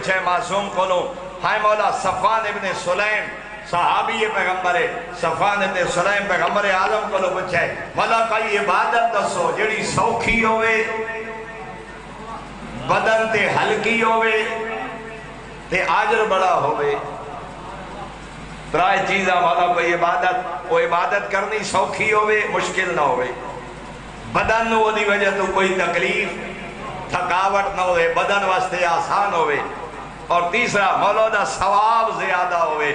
پوچھے معصوم کولو ہائے مولا صفوان ابن سلیم صحابی پیغمبر صفوان ابن سلیم پیغمبر اعظم کولو پوچھے مولا کوئی عبادت دسو جڑی سوکھی ہوئے بدن تے ہلکی ہوئے تے آجر بڑا ہوئے ترائے چیزاں مولا کوئی عبادت وہ عبادت کرنی سوکھی ہوئے مشکل نہ ہوئے بدن نو دی وجہ تو کوئی تکلیف تھکاوٹ نہ ہوئے بدن واسطے آسان ہوئے اور تیسرا مولا دا ثواب زیادہ ہوئے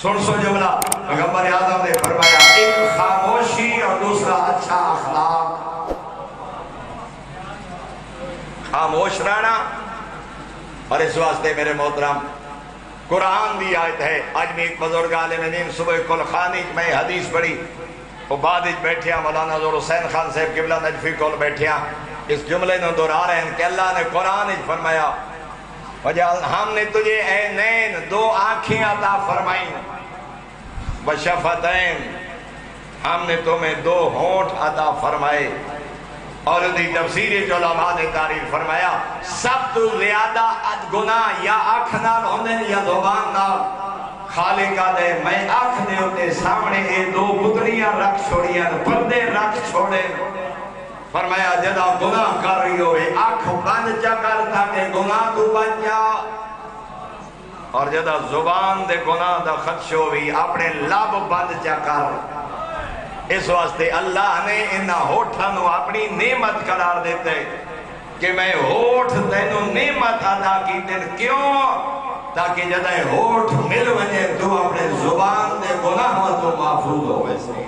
سن سو جملہ پیغمبر اعظم نے فرمایا ایک خاموشی اور دوسرا اچھا اخلاق خاموش رہنا اور اس واسطے میرے محترم قرآن دی آیت ہے آج میں ایک بزرگ عالم دین صبح کل خانی میں حدیث پڑھی وہ بعد بیٹھیا مولانا ظہور حسین خان صاحب قبلہ نجفی کول بیٹھیا اس جملے نے دہرا رہے ہیں کہ اللہ نے قرآن فرمایا ہم نے تجھے عینین دو آنکھیں عطا فرمائیں وشفتین ہم نے تمہیں دو ہونٹ عطا فرمائے اور دی تفسیر علماء نے تعریف فرمایا سب تو زیادہ گناہ یا آنکھ نال ہوندے یا زبان نال خالقہ دے میں آنکھ دے ہوتے سامنے اے دو پتریاں رکھ چھوڑیاں پردے رکھ چھوڑے فرمایا جدا گناہ کر رہی ہوئے آنکھ بند جا کر تاکہ گناہ تو بن جا اور جدا زبان دے گناہ دا خدش ہوئی اپنے لب بند جا کر اس واسطے اللہ نے انہا ہوٹھانو اپنی نعمت قرار دیتے کہ میں ہوٹھ تینو نعمت ادا کی دن کیوں تاکہ جدا ہوٹھ مل وجے تو اپنے زبان دے گناہ تو محفوظ ہو ویسے